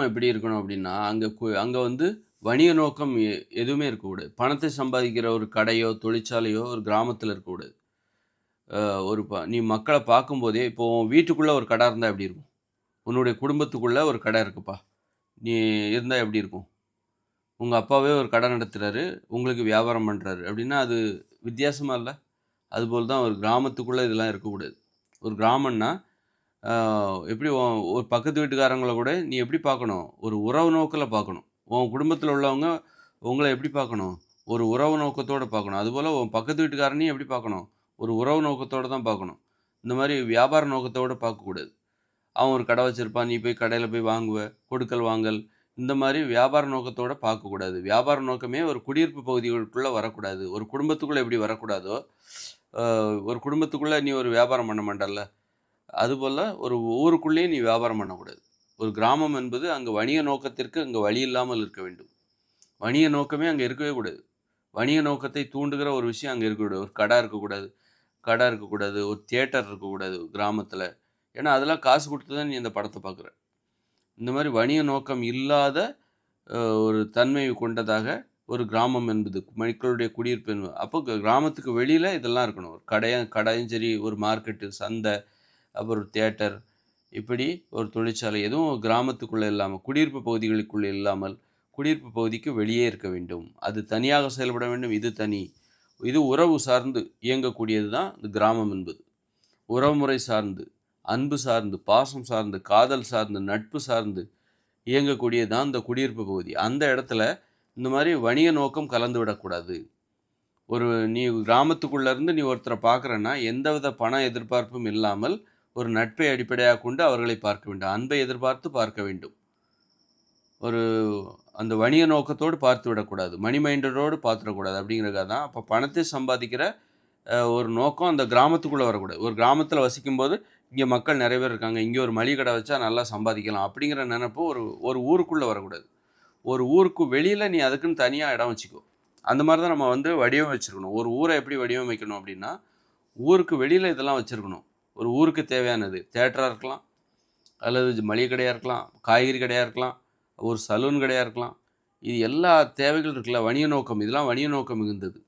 எப்படி இருக்கணும் அப்படின்னா, அங்க வந்து வணிக நோக்கம் எதுவுமே இருக்கக்கூடாது. பணத்தை சம்பாதிக்கிற ஒரு கடையோ, தொழிற்சாலையோ ஒரு கிராமத்தில இருக்கக்கூடாது. ஒரு நீ மக்கள பார்க்கும்போதே இப்போ உன் வீட்டுக்குள்ள ஒரு கடை இருந்தா எப்படி இருக்கும்? உன்னுடைய குடும்பத்துக்குள்ள ஒரு கடை இருக்குப்பா. நீ இருந்தா எப்படி இருக்கும்? உங்க அப்பாவே ஒரு கடை நடத்துறாரு. உங்களுக்கு வியாபாரம் பண்றாரு. அப்படின்னா அது வித்தியாசமா இல்ல? அதுபோல தான் ஒரு கிராமத்துக்குள்ள இதெல்லாம் இருக்கக்கூடாது. ஒரு கிராமம்னா, ஆ எப்படி ஒரு பக்கத்து வீட்டுக்காரங்கள கூட நீ எப்படி பார்க்கணும்? ஒரு உறவு நோக்குல பார்க்கணும். உன் குடும்பத்தில உள்ளவங்க உங்கள எப்படி பார்க்கணும்? ஒரு உறவு நோக்கத்தோட பார்க்கணும். அதுபோல உன் பக்கத்து வீட்டுக்காரனையும் எப்படி பார்க்கணும்? ஒரு உறவு நோக்கத்தோட தான் பார்க்கணும். இந்த மாரி வியாபார நோக்கத்தோட பார்க்கக்கூடாது. அவன் ஒரு கடை வச்சிருப்பான். நீ போய் கடையில போய் வாங்குவ. கொடுக்கல், வாங்கல் இந்த மாரி வியாபார நோக்கத்தோட பார்க்கக்கூடாது. வியாபார நோக்கமே ஒரு குடியிருப்பு பகுதிகளுக்குள்ள வரக்கூடாது. ஒரு குடும்பத்துக்குள்ள எப்படி வரக்கூடாதோ, அ ஒரு குடும்பத்துக்குள்ள நீ ஒரு வியாபாரம் பண்ண மாட்டல்ல. அதுபோல ஒரு ஊருக்குள்ளேயே நீ வியாபாரம் பண்ணக்கூடாது. ஒரு கிராமம் என்பது அங்கு வணிக நோக்கத்திற்கு அங்கு வழி இல்லாமல் இருக்க வேண்டும். வணிக நோக்கமே அங்க இருக்கவே கூடாது. வணிக நோக்கத்தை தூண்டுகிற ஒரு விஷயம் அங்க இருக்கக்கூடாது. ஒரு கடை இருக்கக்கூடாது. ஒரு தியேட்டர் இருக்கக்கூடாது கிராமத்தில. ஏன்னா, அதெல்லாம் காசு குடுத்து தான் நீ அந்த படத்த பார்க்குற. இந்த மாரி வணிக நோக்கம் இல்லாத ஒரு தன்மை கொண்டதாக ஒரு கிராமம் என்பது மக்களுடைய குடியிருப்பு என்பது. அப்போ கிராமத்துக்கு வெளியில இதெல்லாம் இருக்கணும். ஒரு கடையும் சரி, ஒரு மார்க்கெட்டு, சந்தை, அப்புறம் தியேட்டர் இப்படி ஒரு தொழிற்சாலை எதுவும் கிராமத்துக்குள்ள இல்லாம, குடியிருப்பு பகுதிகளுக்குள்ள இல்லாமல், குடியிருப்பு பகுதிக்கு வெளியே இருக்க வேண்டும். அது தனியாக செயல்பட வேண்டும். இது தனி. இது உறவு சார்ந்து இயங்கக்கூடியது தான் இந்த கிராமம் என்பது. உறவுமுறை சார்ந்து, அன்பு சார்ந்து, பாசம் சார்ந்து, காதல் சார்ந்து, நட்பு சார்ந்து இயங்கக்கூடியது தான் இந்த குடியிருப்பு பகுதி. அந்த இடத்துல இந்த மாரி வணிக நோக்கம் கலந்து விடக்கூடாது. ஒரு நீ கிராமத்துக்குள்ள இருந்து நீ ஒருத்தர பார்க்குறன்னா, எந்தவித பண எதிர்பார்ப்பும் இல்லாமல், ஒரு நட்பை அடிப்படையாகக் கொண்டு அவர்களை பார்க்க வேண்டும். அன்பை எதிர்பார்த்து பார்க்க வேண்டும். ஒரு அந்த வணிக நோக்கத்தோடு பார்த்து விடக்கூடாது. மணி மைண்டடோடு பார்த்துறக்கூடாது அப்படிங்கிறதுக்காக தான். அப்ப பணத்தை சம்பாதிக்கிற ஒரு நோக்கம் அந்த கிராமத்துக்குள்ள வரக்கூடாது. ஒரு கிராமத்தில வசிக்கும்போது, இங்க மக்கள் நெறைய பேர் இருக்காங்க. இங்க ஒரு மளிகை கடை வச்சா நல்லா சம்பாதிக்கலாம். அப்படிங்கிற நெனப்பு ஒரு ஒரு ஊருக்குள்ள வரக்கூடாது. ஒரு ஊருக்கு வெளியில நீ அதுக்குன்னு தனியா இடம் வச்சுக்கோ. அந்த மாரி தான் நம்ம வந்து வடிவமைச்சிருக்கணும். ஒரு ஊர எப்படி வடிவமைக்கணும் அப்படின்னா, ஊருக்கு வெளியில இதெல்லாம் வச்சிருக்கணும். ஒரு ஊருக்கு தேவையானது. தியேட்டரா இருக்கலாம், அல்லது மளிகை கடையா இருக்கலாம், காய்கறி கடையா இருக்கலாம், ஒரு சலூன் கடையா இருக்கலாம். இது எல்லா தேவைகள் இருக்குல்ல, வணிக நோக்கம். இதெல்லாம் வணிக நோக்கம் மிகுந்தது.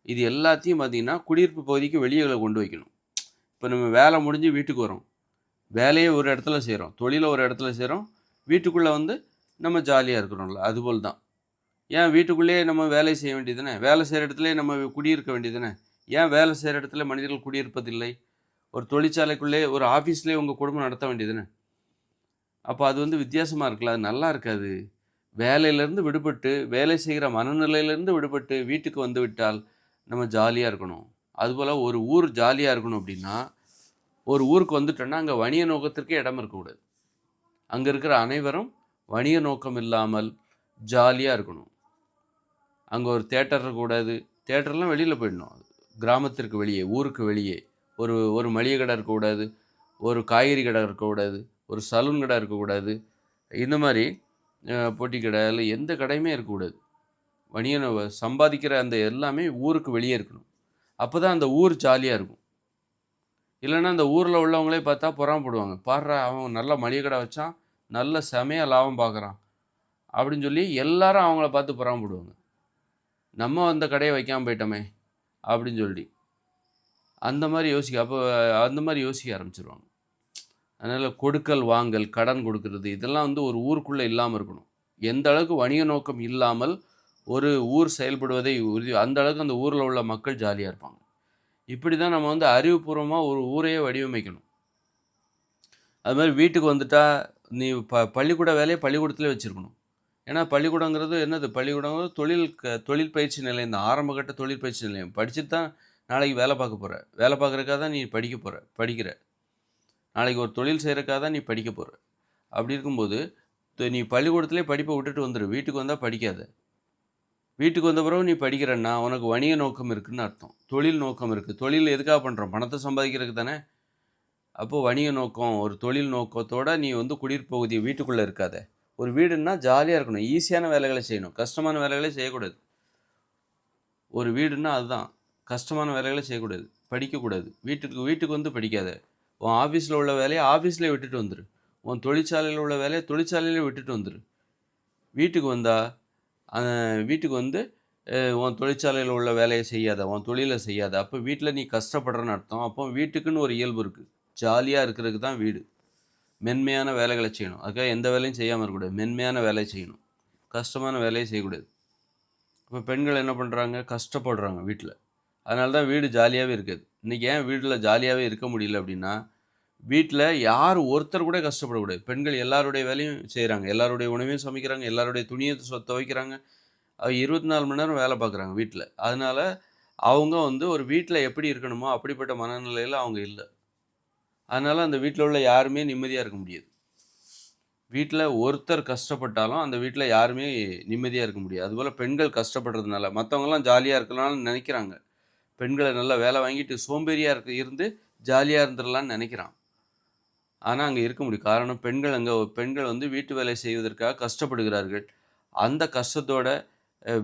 இது எல்லாத்தையும் பார்த்தீங்கன்னா, குடியிருப்பு பகுதிக்கு வெளிய கொண்டு வைக்கணும். இப்ப நம்ம வேலை முடிஞ்சு வீட்டுக்கு வரோம். வேலையே ஒரு இடத்துல செய்றோம். தொழில ஒரு இடத்துல செய்றோம். வீட்டுக்குள்ள வந்து நம்ம ஜாலியா இருக்கிறோம்ல. அதுபோல தான். ஏன் வீட்டுக்குள்ளேயே நம்ம வேலை செய்ய வேண்டியது தானே! வேலை செய்ற இடத்திலேயே நம்ம குடியிருக்க வேண்டியது தானே! ஏன் வேலை செய்ற இடத்துல மனிதர்கள் குடியிருப்பதில்லை? ஒரு தொழிற்சாலைக்குள்ளே, ஒரு ஆஃபீஸ்லயே உங்க குடும்பம் நடத்த வேண்டியது தானே! அப்ப அது வந்து வித்தியாசமா இருக்குல்ல. அது நல்லா இருக்காது. வேலையிலேருந்து விடுபட்டு, வேலை செய்கிற மனநிலையிலேருந்து விடுபட்டு வீட்டுக்கு வந்து விட்டால், நம்ம ஜாலியா இருக்கணும். அதுபோல ஒரு ஊர் ஜாலியா இருக்கணும் அப்டின்னா, ஒரு ஊருக்கு வந்துட்டோம்னா, அங்க வணிக நோக்கத்திற்கே இடம் இருக்கக்கூடாது. அங்க இருக்கிற அனைவரும் வணிக நோக்கம் இல்லாமல் ஜாலியா இருக்கணும். அங்க ஒரு தியேட்டர் இருக்கக்கூடாது. தியேட்டர்லாம் வெளியில போயிடணும். கிராமத்திற்கு வெளியே, ஊருக்கு வெளியே. ஒரு ஒரு மளிகை கடை இருக்கக்கூடாது. ஒரு காய்கறி கடை இருக்கக்கூடாது. ஒரு சலூன் கடை இருக்கக்கூடாது. இந்த மாரி பொட்டி கடை, இல்ல எந்த கடையுமே இருக்கக்கூடாது. சம்பாதிக்கிற அந்த எல்லாமே ஊருக்கு வெளியே இருக்கணும். அப்பதான் அந்த ஊர் ஜாலியா இருக்கும். இல்லன்னா அந்த ஊர்ல உள்ளவங்களே பார்த்தா பொறாமப்படுவாங்க. "பார்றா அவன் நல்ல மளிகை கடை வச்சான். நல்ல செமையா லாபம் பார்க்குறான்." அப்படின்னு சொல்லி எல்லாரும் அவங்கள பார்த்து பொறாமப்படுவாங்க. நம்ம அந்த கடைய வைக்காம போயிட்டோமே! அப்படின்னு சொல்லி. அந்த மாரி யோசிக்க ஆரம்பிச்சுருவாங்க. அதனால கொடுக்கல், வாங்கல், கடன் கொடுக்கிறது இதெல்லாம் வந்து ஒரு ஊருக்குள்ள இல்லாம இருக்கணும். எந்த அளவுக்கு வணிக நோக்கம் இல்லாமல் ஒரு ஊர் செயல்படுவதை அந்த அளவுக்கு அந்த ஊர்ல உள்ள மக்கள் ஜாலியா இருப்பாங்க. இப்படி தான் நம்ம வந்து அறிவுபூர்வமா ஒரு ஊரையே வடிவமைக்கணும். அது மாரி வீட்டுக்கு வந்துட்டா, நீ பள்ளிக்கூட வேலைய பள்ளிக்கூடத்திலே வச்சிருக்கணும். ஏன்னா பள்ளிக்கூடங்கிறது என்னது? பள்ளிக்கூடங்கிறது தொழில் பயிற்சி நிலையம் தான். ஆரம்பகட்ட தொழில் பயிற்சி நிலையம். படிச்சுட்டு தான் நாளைக்கு வேலை பார்க்க போற. வேலை பார்க்கறதுக்காக தான் நீ படிக்கிற. நாளைக்கு ஒரு தொழில் செய்றதுக்காக தான் நீ படிக்க போற. அப்படி இருக்கும்போது, நீ பள்ளிக்கூடத்திலே படிப்ப விட்டுட்டு வந்துரு. வீட்டுக்கு வந்தா படிக்காத. வீட்டுக்கு வந்த பிறகு நீ படிக்கிறன்னா, உனக்கு வணிக நோக்கம் இருக்குன்னு அர்த்தம். தொழில் நோக்கம் இருக்கு. தொழில் எதுக்காக பண்றோம்? பணத்த சம்பாதிக்கிறதுக்கு தானே! அப்போ வணிக நோக்கம், ஒரு தொழில் நோக்கத்தோட நீ வந்து குடியிருப்பு பகுதி வீட்டுக்குள்ள இருக்காத. ஒரு வீடுன்னா ஜாலியா இருக்கணும். ஈஸியான வேலைகள செய்யணும். கஷ்டமான வேலைகள செய்யக்கூடாது. ஒரு வீடுன்னா அதுதான். கஷ்டமான வேலைகள செய்யக்கூடாது. படிக்கக்கூடாது. வீட்டுக்கு வீட்டுக்கு வந்து படிக்காத. உன் ஆஃபீஸ்ல உள்ள வேலைய ஆஃபீஸ்லயே விட்டுட்டு வந்துரு. உன் தொழிற்சாலையில் உள்ள வேலையை தொழிற்சாலையிலே விட்டுட்டு வந்துரு. வீட்டுக்கு வந்தா வீட்டுக்கு வந்து உன் தொழிற்சாலையில் உள்ள வேலையை செய்யாத, உன் தொழிலை செய்யாத. அப்போ வீட்டில் நீ கஷ்டப்படுறன்னு அர்த்தம். அப்போ வீட்டுக்குன்னு ஒரு இயல்பு இருக்குது. ஜாலியாக இருக்கிறதுக்கு தான் வீடு. மென்மையான வேலைகளை செய்யணும். அதுக்காக எந்த வேலையும் செய்யாமல் இருக்கக்கூடாது. மென்மையான வேலையை செய்யணும். கஷ்டமான வேலையை செய்யக்கூடாது. இப்போ பெண்கள் என்ன பண்ணுறாங்க? கஷ்டப்படுறாங்க வீட்டில். அதனால தான் வீடு ஜாலியாகவே இருக்காது. இன்றைக்கி ஏன் வீட்டில் ஜாலியாகவே இருக்க முடியல அப்படின்னா, வீட்டில் யார் ஒருத்தர் கூட கஷ்டப்படக்கூடாது. பெண்கள் எல்லாருடைய வேலையும் செய்கிறாங்க. எல்லாருடைய உணவையும் சமைக்கிறாங்க. எல்லாருடைய துணியை துவைக்கிறாங்க. 24 மணி நேரம் வேலை பார்க்குறாங்க வீட்டில். அதனால் அவங்க வந்து ஒரு வீட்டில் எப்படி இருக்கணுமோ அப்படிப்பட்ட மனநிலையில் அவங்க இல்லை. அதனால் அந்த வீட்டில் உள்ள யாருமே நிம்மதியாக இருக்க முடியாது. வீட்டில் ஒருத்தர் கஷ்டப்பட்டாலும் அந்த வீட்டில் யாருமே நிம்மதியாக இருக்க முடியாது. அதுபோல் பெண்கள் கஷ்டப்படுறதுனால மற்றவங்கலாம் ஜாலியாக இருக்கலாம்னு நினைக்கிறாங்க. பெண்களை நல்லா வேலை வாங்கிட்டு சோம்பேறியாக இருந்து ஜாலியாக இருந்துடலான்னு நினைக்கிறான். ஆனால் அங்கே இருக்க முடியும். காரணம் பெண்கள் வந்து வீட்டு வேலை செய்வதற்காக கஷ்டப்படுகிறார்கள். அந்த கஷ்டத்தோட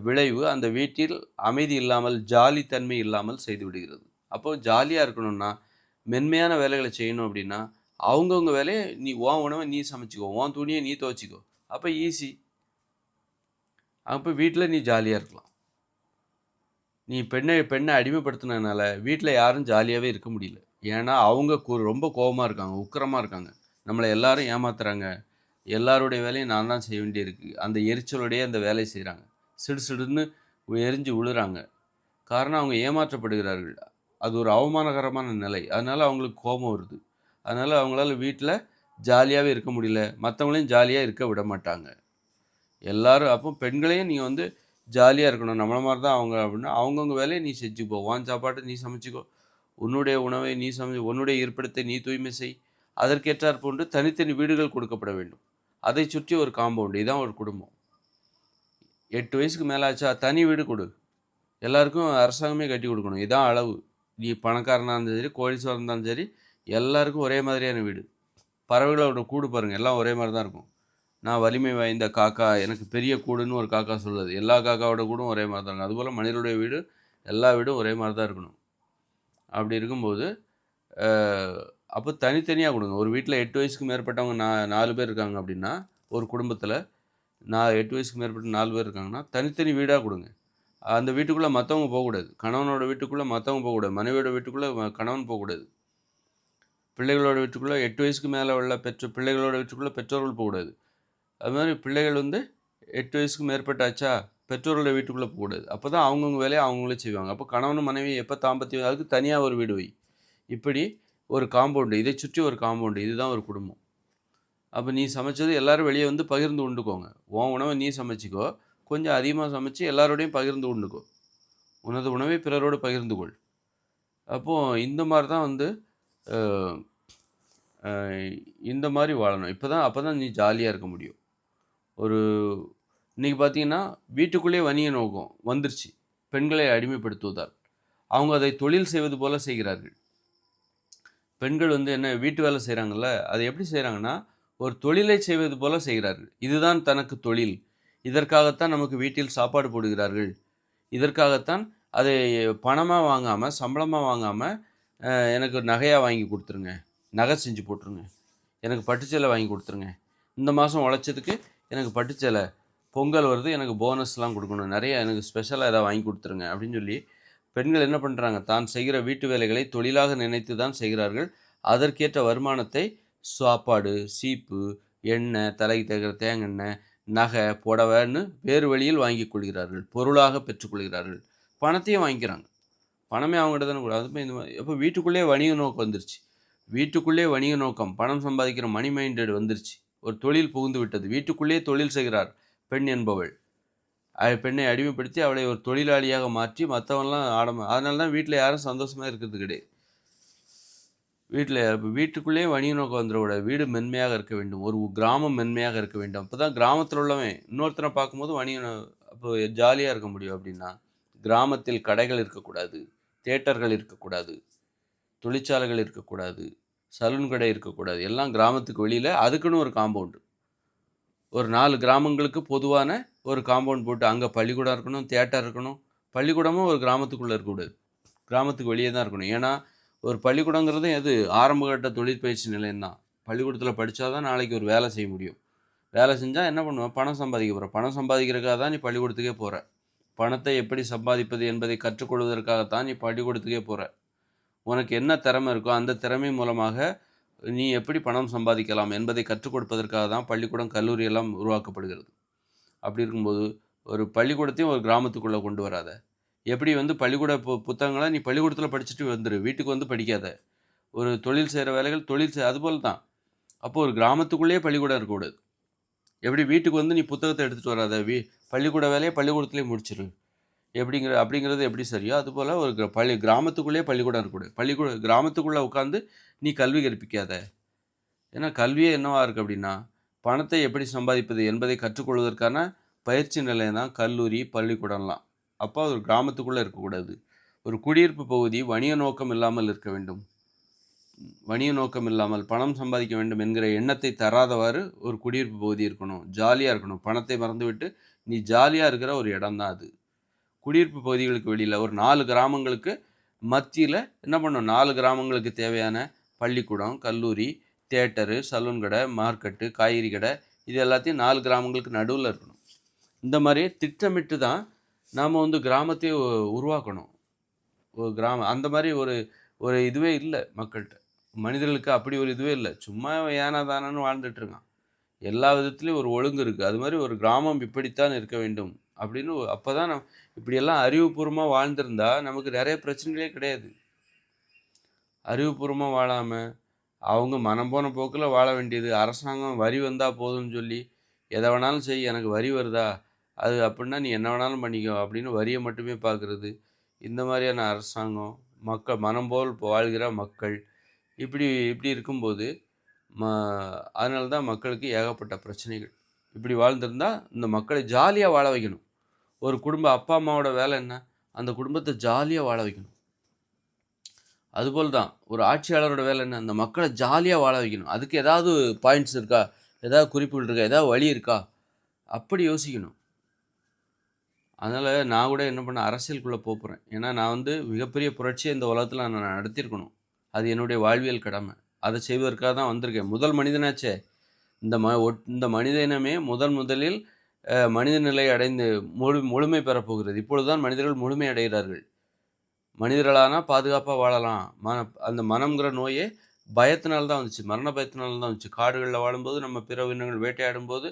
விளைவு அந்த வீட்டில் அமைதி இல்லாமல் ஜாலித்தன்மை இல்லாமல் செய்து விடுகிறது. அப்போது ஜாலியாக இருக்கணும்னா மென்மையான வேலைகளை செய்யணும் அப்படின்னா அவங்கவுங்க வேலையை உன் உணவை நீ சமைச்சிக்கோ, உன் துணியை நீ துவைச்சிக்கோ. அப்போ ஈஸி. அப்போ வீட்டில் நீ ஜாலியாக இருக்கலாம். நீ பெண்ணை அடிமைப்படுத்தினதுனால வீட்டில் யாரும் ஜாலியாகவே இருக்க முடியல. ஏன்னா அவங்க ரொம்ப கோபமாக இருக்காங்க, உக்கிரமாக இருக்காங்க. நம்மளை எல்லாரும் ஏமாத்துறாங்க. எல்லாருடைய வேலையும் நான் தான் செய்ய வேண்டியிருக்கு. அந்த எரிச்சலோடையே அந்த வேலையை செய்கிறாங்க. சிடுசிடுன்னு எரிஞ்சு விழுறாங்க. காரணம் அவங்க ஏமாற்றப்படுகிறார்கள். அது ஒரு அவமானகரமான நிலை. அதனால் அவங்களுக்கு கோபம் வருது. அதனால் அவங்களால வீட்டில் ஜாலியாகவே இருக்க முடியல. மற்றவங்களையும் ஜாலியாக இருக்க விட மாட்டாங்க. எல்லோரும் அப்போ பெண்களையும் நீங்கள் வந்து ஜாலியாக இருக்கணும். நம்மளை மாதிரி தான் அவங்க அப்படின்னா அவங்கவுங்க வேலையை நீ செஞ்சுக்கோ. உன் சாப்பாட்டை நீ சமைச்சிக்கோ. உன்னுடைய உணவை நீ உன்னுடைய இருப்பிடத்தை நீ தூய்மை செய். அதற்கேற்றாற் போன்று தனித்தனி வீடுகள் கொடுக்கப்பட வேண்டும். அதை சுற்றி ஒரு காம்பவுண்டு. இதுதான் ஒரு குடும்பம். 8 வயசுக்கு மேலே ஆச்சா தனி வீடு கொடு. எல்லாருக்கும் அரசாங்கமே கட்டி கொடுக்கணும். இதான் அளவு. நீ பணக்காரனாக இருந்தாலும் சரி, கோடீஸ்வரனாக இருந்தாலும் சரி, எல்லாருக்கும் ஒரே மாதிரியான வீடு. பறவைகளோட கூடு பாருங்கள், எல்லாம் ஒரே மாதிரி தான் இருக்கும். நான் வலிமை வாய்ந்த காக்கா, எனக்கு பெரிய கூடுன்னு ஒரு காக்கா சொல்லுது. எல்லா காக்காவோட கூடும் ஒரே மாதிரி தான் இருக்கும். அதுபோல் மனிதனுடைய வீடு எல்லா வீடும் ஒரே மாதிரி தான் இருக்கணும். அப்படி இருக்கும்போது அப்போ தனித்தனியாக கொடுங்க. ஒரு வீட்டில் 8 வயசுக்கு மேற்பட்டவங்க 4 பேர் இருக்காங்க அப்படின்னா, ஒரு குடும்பத்தில் 8 வயசுக்கு மேற்பட்ட 4 பேர் இருக்காங்கன்னா தனித்தனி வீடாக கொடுங்க. அந்த வீட்டுக்குள்ளே மற்றவங்க போகக்கூடாது. கணவனோட வீட்டுக்குள்ளே மற்றவங்க போகக்கூடாது. மனைவியோட வீட்டுக்குள்ளே கணவன் போகக்கூடாது. பிள்ளைகளோட வீட்டுக்குள்ளே 8 வயசுக்கு மேலே உள்ள பிள்ளைகளோட வீட்டுக்குள்ளே பெற்றோர்கள் போகக்கூடாது. அது மாதிரி பிள்ளைகள் வந்து 8 வயசுக்கு மேற்பட்டாச்சா பெற்றோர்களோட வீட்டுக்குள்ளே போகக்கூடாது. அப்போ தான் அவங்கவுங்க வேலையை அவங்களே செய்வாங்க. அப்போ கணவனும் மனைவி எப்போ தாம்பத்தியம் அதுக்கு தனியாக ஒரு வீடு வை. இப்படி ஒரு காம்பவுண்டு, இதை சுற்றி ஒரு காம்பவுண்டு, இதுதான் ஒரு குடும்பம். அப்போ நீ சமைச்சது எல்லோரும் வெளியே வந்து பகிர்ந்து உண்டுக்கோங்க. உன் உணவை நீ சமைச்சிக்கோ, கொஞ்சம் அதிகமாக சமைச்சு எல்லாரோடையும் பகிர்ந்து உண்டுக்கோ. உனது உணவை பிறரோடு பகிர்ந்து கொள். அப்போது இந்த மாதிரி தான் வந்து இந்த மாதிரி வாழணும். அப்போ தான் நீ ஜாலியாக இருக்க முடியும். இன்றைக்கி பார்த்தீங்கன்னா வீட்டுக்குள்ளேயே வணிக நோக்கம் வந்துருச்சு. பெண்களை அடிமைப்படுத்துவதால் அவங்க அதை தொழில் செய்வது போல செய்கிறார்கள். பெண்கள் வந்து என்ன வீட்டு வேலை செய்கிறாங்கல்ல, அதை எப்படி செய்கிறாங்கன்னா ஒரு தொழிலை செய்வது போல செய்கிறார்கள். இதுதான் தனக்கு தொழில், இதற்காகத்தான் நமக்கு வீட்டில் சாப்பாடு போடுகிறார்கள், இதற்காகத்தான் அதை பணமாக வாங்காமல் சம்பளமாக வாங்காமல் எனக்கு நகையாக வாங்கி கொடுத்துருங்க, நகை செஞ்சு போட்டுருங்க, எனக்கு பட்டுச்சேலை வாங்கி கொடுத்துருங்க, இந்த மாதம் உழைச்சதுக்கு எனக்கு பட்டுச்சேலை, பொங்கல் வருது எனக்கு போனஸ்லாம் கொடுக்கணும், நிறைய எனக்கு ஸ்பெஷலாக எதாவது வாங்கி கொடுத்துருங்க அப்படின்னு சொல்லி பெண்கள் என்ன பண்ணுறாங்க, தான் செய்கிற வீட்டு வேலைகளை தொழிலாக நினைத்து தான் செய்கிறார்கள். அதற்கேற்ற வருமானத்தை சாப்பாடு, சீப்பு, எண்ணெய், தலைக்கு தேய்க்கிற தேங்காய், நகை, புடவைன்னு வேறு வழியில் வாங்கி கொள்கிறார்கள், பொருளாக பெற்றுக்கொள்கிறார்கள். பணத்தையும் வாங்கிக்கிறாங்க. பணமே அவங்ககிட்ட தானே கூட. அதுமாதிரி இந்த மாதிரி அப்போ வீட்டுக்குள்ளேயே வணிக நோக்கம் வந்துருச்சு. வீட்டுக்குள்ளே வணிக நோக்கம், பணம் சம்பாதிக்கிற மணி மைண்டட் வந்துருச்சு. ஒரு தொழில் புகுந்து விட்டது. வீட்டுக்குள்ளேயே தொழில் செய்கிறார் பெண் என்பவள். பெண்ணை அடிமைப்படுத்தி அவளை ஒரு தொழிலாளியாக மாற்றி மற்றவன்லாம் அதனால தான் வீட்டில் யாரும் சந்தோஷமாக இருக்கிறது கிடையாது. வீட்டுக்குள்ளேயே வணிக நோக்கம் வந்துடக்கூடாது. வீடு மென்மையாக இருக்க வேண்டும். ஒரு கிராமம் மென்மையாக இருக்க வேண்டும். அப்போ தான் கிராமத்தில் உள்ளவன் இன்னொருத்தனை பார்க்கும்போது அப்போ ஜாலியாக இருக்க முடியும். அப்படின்னா கிராமத்தில் கடைகள் இருக்கக்கூடாது, தியேட்டர்கள் இருக்கக்கூடாது, தொழிற்சாலைகள் இருக்கக்கூடாது, சலூன் கடை இருக்கக்கூடாது. எல்லாம் கிராமத்துக்கு வெளியில் அதுக்குன்னு ஒரு காம்பவுண்டு. ஒரு 4 கிராமங்களுக்கு பொதுவான ஒரு காம்பவுண்ட் போட்டு அங்கே பள்ளிக்கூடம் இருக்கணும், தியேட்டர் இருக்கணும். பள்ளிக்கூடமும் ஒரு கிராமத்துக்குள்ளே இருக்கக்கூடாது, கிராமத்துக்கு வெளியே தான் இருக்கணும். ஏன்னா ஒரு பள்ளிக்கூடங்கிறது எது ஆரம்பகட்ட தொழிற்பயிற்சி நிலையம்தான். பள்ளிக்கூடத்தில் படித்தா தான் நாளைக்கு ஒரு வேலை செய்ய முடியும். வேலை செஞ்சால் என்ன பண்ணுவேன்? பணம் சம்பாதிக்க போகிறேன். பணம் சம்பாதிக்கிறதுக்காக தான் நீ பள்ளிக்கூடத்துக்கே போகிற. பணத்தை எப்படி சம்பாதிப்பது என்பதை கற்றுக்கொள்வதற்காகத்தான் நீ பள்ளிக்கூடத்துக்கே போகிற. உனக்கு என்ன திறமை இருக்கோ அந்த திறமை மூலமாக நீ எப்படி பணம் சம்பாதிக்கலாம் என்பதை கற்றுக் கொடுப்பதற்காக தான் பள்ளிக்கூடம், கல்லூரி எல்லாம் உருவாக்கப்படுகிறது. அப்படி இருக்கும்போது ஒரு பள்ளிக்கூடத்தையும் ஒரு கிராமத்துக்குள்ளே கொண்டு வராத. எப்படி வந்து பள்ளிக்கூட புத்தகங்களை நீ பள்ளிக்கூடத்தில் படிச்சுட்டு வந்துரு. வீட்டுக்கு வந்து படிக்காத. ஒரு தொழில் செய்கிற வேலைகள் அதுபோல தான். அப்போது ஒரு கிராமத்துக்குள்ளேயே பள்ளிக்கூடம் இருக்கக்கூடாது. எப்படி வீட்டுக்கு வந்து நீ புத்தகத்தை எடுத்துகிட்டு வராத. பள்ளிக்கூட வேலையை பள்ளிக்கூடத்துலேயே முடிச்சிரு. அப்படிங்கிறது எப்படி சரியோ அதுபோல் ஒரு கிராமத்துக்குள்ளேயே பள்ளிக்கூடம் இருக்கக்கூடாது. கிராமத்துக்குள்ளே உட்காந்து நீ கல்வி கற்பிக்காத. ஏன்னா கல்வியே என்னவா இருக்குது அப்படின்னா, பணத்தை எப்படி சம்பாதிப்பது என்பதை கற்றுக்கொள்வதற்கான பயிற்சி நிலையம் தான் கல்லூரி, பள்ளிக்கூடம்லாம். அப்போ ஒரு கிராமத்துக்குள்ளே இருக்கக்கூடாது. ஒரு குடியிருப்பு பகுதி வணிக நோக்கம் இல்லாமல் இருக்க வேண்டும். வணிக நோக்கம் இல்லாமல் பணம் சம்பாதிக்க வேண்டும் என்கிற எண்ணத்தை தராதவாறு ஒரு குடியிருப்பு பகுதி இருக்கணும். ஜாலியாக இருக்கணும். பணத்தை மறந்துவிட்டு நீ ஜாலியாக இருக்கிற ஒரு இடம் தான் அது. குடியிருப்பு பகுதிகளுக்கு வெளியில் ஒரு 4 கிராமங்களுக்கு மத்தியில் என்ன பண்ணணும்? 4 கிராமங்களுக்கு தேவையான பள்ளிக்கூடம், கல்லூரி, தியேட்டரு, சலூன் கடை, மார்க்கெட்டு, காய்கறி கடை இது எல்லாத்தையும் 4 கிராமங்களுக்கு நடுவில் இருக்கணும். இந்த மாதிரி திட்டமிட்டு தான் நாம் வந்து கிராமத்தை உருவாக்கணும். ஒரு அந்த மாதிரி ஒரு இதுவே இல்லை மக்கள்கிட்ட. மனிதர்களுக்கு அப்படி ஒரு இதுவே இல்லை. சும்மா ஏனா தானன்னு வாழ்ந்துட்டுருக்கான். எல்லா விதத்துலேயும் ஒரு ஒழுங்கு இருக்குது. அது மாதிரி ஒரு கிராமம் இப்படித்தான் இருக்க வேண்டும் அப்படின்னு அப்போ தான் இப்படியெல்லாம் அறிவுபூர்வமாக வாழ்ந்திருந்தா நமக்கு நிறைய பிரச்சனைகளே கிடையாது. அறிவுபூர்வமாக வாழாமல் அவங்க மனம் போன போக்கில் வாழ வேண்டியது. அரசாங்கம் வரி வந்தால் போதும்னு சொல்லி எதை வேணாலும் செய், எனக்கு வரி வருதா அது அப்படின்னா நீ என்ன வேணாலும் பண்ணிக்கோ அப்படின்னு வரியை மட்டுமே பார்க்குறது. இந்த மாதிரியான அரசாங்கம், மனம் போல் வாழ்கிற மக்கள் இப்படி இருக்கும்போது அதனால தான் மக்களுக்கு ஏகப்பட்ட பிரச்சனைகள். இப்படி வாழ்ந்திருந்தால் இந்த மக்களை ஜாலியாக வாழ வைக்கணும். ஒரு குடும்பம் அப்பா அம்மாவோட வேலை என்ன? அந்த குடும்பத்தை ஜாலியாக வாழ வைக்கணும். அதுபோல் தான் ஒரு ஆட்சியாளரோட வேலை என்ன? அந்த மக்களை ஜாலியாக வாழ வைக்கணும். அதுக்கு ஏதாவது பாயிண்ட்ஸ் இருக்கா? ஏதாவது குறிப்புகள் இருக்கா? ஏதாவது வழி இருக்கா? அப்படி யோசிக்கணும். அதனால் நான் கூட என்ன பண்ண அரசியலுக்குள்ளே போகிறேன். ஏன்னா நான் வந்து மிகப்பெரிய புரட்சியை இந்த உலகத்தில் நான் நடத்தியிருக்கணும். அது என்னுடைய வாழ்வியல் கடமை. அதை செய்வதற்காக தான் வந்திருக்கேன். முதல் மனிதனாச்சே. இந்த மனித இனமே முதலில் மனித நிலை அடைந்து முழுமை பெறப்போகிறது. இப்பொழுது தான் மனிதர்கள் முழுமை அடைகிறார்கள். மனிதர்களானால் பாதுகாப்பாக வாழலாம். அந்த மனம்ங்கிற நோயே பயத்தினால தான் வந்துச்சு. மரண பயத்தினால தான் வந்துச்சு. காடுகளில் வாழும்போது நம்ம பிற உயிரினங்கள் வேட்டையாடும்போது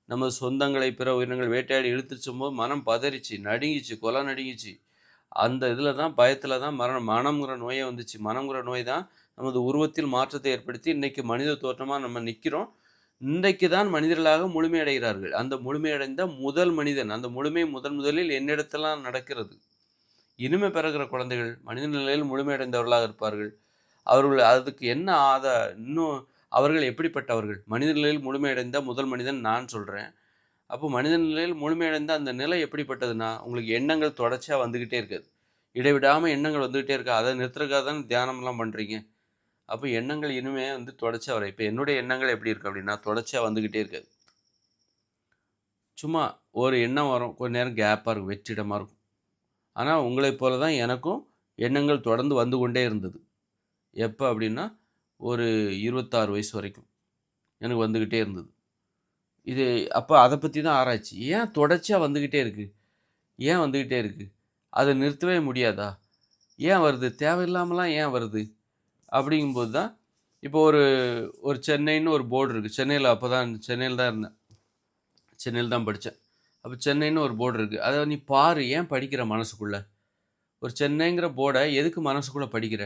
நம்ம சொந்தங்களை பிற உயிரினங்கள் வேட்டையாடி இழுத்துச்சும்போது மனம் பதறிச்சு, நடுங்கிச்சு, கொலை நடுங்கிச்சு. அந்த இதில் தான் பயத்தில் தான் மனம்ங்கிற நோயே வந்துச்சு. மனம்ங்கிற நோய் தான் நமது உருவத்தில் மாற்றத்தை ஏற்படுத்தி இன்றைக்கி மனித தோற்றமாக நம்ம நிற்கிறோம். இன்றைக்கு தான் மனிதர்களாக முழுமையடைகிறார்கள். அந்த முழுமையடைந்த முதல் மனிதன், அந்த முழுமை முதலில் என்னிடத்தெல்லாம் நடக்கிறது. இனிமை பெறுகிற குழந்தைகள் மனித நிலையில் முழுமையடைந்தவர்களாக இருப்பார்கள். அவர்கள் அதுக்கு என்ன இன்னும் அவர்கள் எப்படிப்பட்டவர்கள்? மனித நிலையில் முழுமையடைந்த முதல் மனிதன் நான் சொல்கிறேன். அப்போ மனித நிலையில் முழுமையடைந்த அந்த நிலை எப்படிப்பட்டதுன்னா, உங்களுக்கு எண்ணங்கள் தொடர்ச்சியாக வந்துக்கிட்டே இருக்காது. இடைவிடாமல் எண்ணங்கள் வந்துக்கிட்டே இருக்கா. அதை நிறுத்துறதுக்காக தான் தியானம்லாம் பண்ணுறீங்க. அப்போ எண்ணங்கள் இனிமே வந்து தொடர்ச்சியாக வரும். இப்போ என்னுடைய எண்ணங்கள் எப்படி இருக்குது அப்படின்னா, தொடர்ச்சியாக வந்துக்கிட்டே இருக்காது. சும்மா ஒரு எண்ணம் வரும். கொஞ்ச நேரம் கேப்பாக இருக்கும். வெற்றிடமாக இருக்கும். ஆனால் உங்களைப் போல தான் எனக்கும் எண்ணங்கள் தொடர்ந்து வந்து கொண்டே இருந்தது. எப்போ அப்படின்னா, ஒரு 26 வயசு வரைக்கும் எனக்கு வந்துக்கிட்டே இருந்தது. இது அப்போ அதை பற்றி தான் ஆராய்ச்சி. ஏன் தொடர்ச்சியாக வந்துக்கிட்டே இருக்குது? ஏன் வந்துக்கிட்டே இருக்குது? அதை நிறுத்தவே முடியாதா? ஏன் வருது? தேவையில்லாமலாம் ஏன் வருது? அப்படிங்கும்போது தான் இப்போ ஒரு சென்னைன்னு ஒரு போர்டு இருக்குது. சென்னையில் தான் இருந்தேன். சென்னையில் தான் படித்தேன். அப்போ சென்னைன்னு ஒரு போர்டு இருக்குது. அதை நீ பாரு, ஏன் படிக்கிற மனசுக்குள்ளே? ஒரு சென்னைங்கிற போர்டை எதுக்கு மனசுக்குள்ளே படிக்கிற?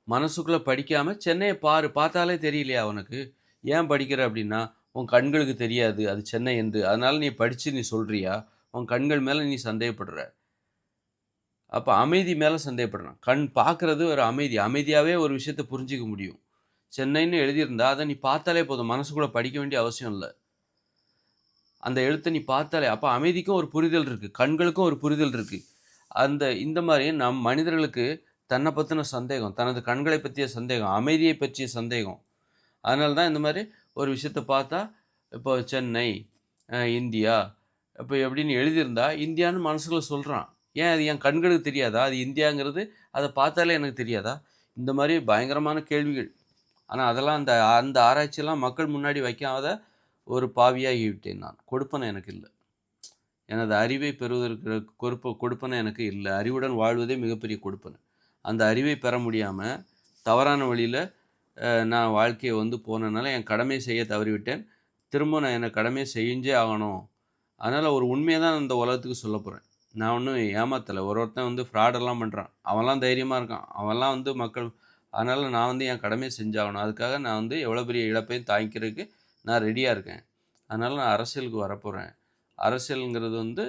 மனசுக்குள்ளே படிக்காமல் சென்னையை பாரு, பார்த்தாலே தெரியலையா உனக்கு? ஏன் படிக்கிற அப்படின்னா, உன் கண்களுக்கு தெரியாது அது சென்னை என்று. அதனால் நீ படித்து நீ சொல்கிறியா? உன் கண்கள் மேலே நீ சந்தேகப்படுற. அப்போ அமைதி மேலே சந்தேகப்படுறான். கண் பார்க்குறது ஒரு அமைதி. அமைதியாகவே ஒரு விஷயத்தை புரிஞ்சிக்க முடியும். சென்னைன்னு எழுதியிருந்தா அதை நீ பார்த்தாலே போதும். மனசுக்குள்ளே படிக்க வேண்டிய அவசியம் இல்லை. அந்த எழுத்தை நீ பார்த்தாலே அப்போ அமைதிக்கும் ஒரு புரிதல் இருக்குது, கண்களுக்கும் ஒரு புரிதல் இருக்குது. இந்த மாதிரி நம் மனிதர்களுக்கு தன்னை பற்றின சந்தேகம், தனது கண்களை பற்றிய சந்தேகம், அமைதியை பற்றிய சந்தேகம். அதனால தான் இந்த மாதிரி ஒரு விஷயத்தை பார்த்தா இப்போ சென்னை, இந்தியா இப்போ எப்படின்னு எழுதியிருந்தா இந்தியான்னு மனசுக்குள்ள சொல்கிறான். ஏன் அது என் கண்களுக்கு தெரியாதா? அது இந்தியாங்கிறது அதை பார்த்தாலே எனக்கு தெரியாதா? இந்த மாதிரி பயங்கரமான கேள்விகள். ஆனால் அதெல்லாம் அந்த அந்த ஆராய்ச்சியெல்லாம் மக்கள் முன்னாடி வைக்காத ஒரு பாவியாகி விட்டேன் நான். கொடுப்பனை எனக்கு இல்லை. எனது அறிவை பெறுவதற்கு கொடுப்பனை எனக்கு இல்லை. அறிவுடன் வாழ்வதே மிகப்பெரிய கொடுப்பனை. அந்த அறிவை பெற முடியாமல் தவறான வழியில் நான் வாழ்க்கையை வந்து போனதுனால என் கடமையை செய்ய தவறிவிட்டேன். திரும்ப நான் என்ன கடமையை செஞ்சே ஆகணும். அதனால் ஒரு உண்மையை தான் இந்த உலகத்துக்கு சொல்ல போகிறேன். நான் ஒன்றும் ஏமாத்தலை. ஒருத்தன் வந்து ஃப்ராடெல்லாம் பண்ணுறான். அவன்லாம் தைரியமாக இருக்கான். அவன்லாம் வந்து மக்கள் அதனால் நான் வந்து என் கடமையை செஞ்சாகணும். அதுக்காக நான் வந்து எவ்வளோ பெரிய இழப்பையும் தாங்கிக்கிறதுக்கு நான் ரெடியாக இருக்கேன். அதனால் நான் அரசியலுக்கு வரப்போகிறேன். அரசியலுங்கிறது வந்து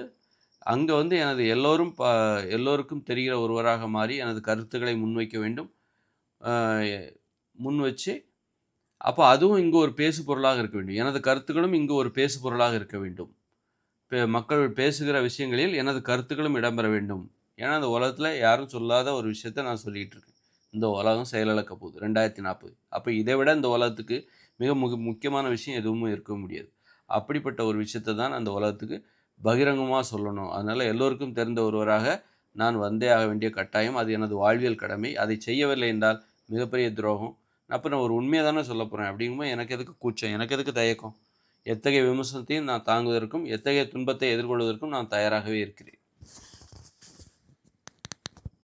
அங்கே வந்து எனது எல்லோருக்கும் தெரிகிற ஒருவராக மாறி எனது கருத்துக்களை முன்வைக்க வேண்டும். முன் வச்சு அப்போ அதுவும் இங்கு ஒரு பேசு பொருளாக இருக்க வேண்டும். எனது கருத்துக்களும் இங்கு ஒரு பேசு பொருளாக இருக்க வேண்டும். மக்கள் பேசுகிற விஷயங்களில் எனது கருத்துக்களும் இடம்பெற வேண்டும். ஏன்னா அந்த உலகத்தில் யாரும் சொல்லாத ஒரு விஷயத்த நான் சொல்லிகிட்டு இருக்கேன். இந்த உலகம் செயலிழக்க போகுது 2040. அப்போ இதை விட இந்த உலகத்துக்கு மிக முக்கியமான விஷயம் எதுவும் இருக்க முடியாது. அப்படிப்பட்ட ஒரு விஷயத்தை தான் அந்த உலகத்துக்கு பகிரங்கமாக சொல்லணும். அதனால் எல்லோருக்கும் தெரிந்த ஒருவராக நான் வந்தே ஆக வேண்டிய கட்டாயம். அது எனது வாழ்வியல் கடமை. அதை செய்யவில்லை என்றால் மிகப்பெரிய துரோகம். அப்போ நான் ஒரு உண்மையை தானே சொல்ல போகிறேன். அப்படிங்கும்போது எனக்கு எதுக்கு கூச்சம், எனக்கு எதுக்கு தயக்கம்? எத்தகைய விமர்சனத்தையும் நான் தாங்குவதற்கும் எத்தகைய துன்பத்தை எதிர்கொள்வதற்கும் நான் தயாராகவே இருக்கிறேன்.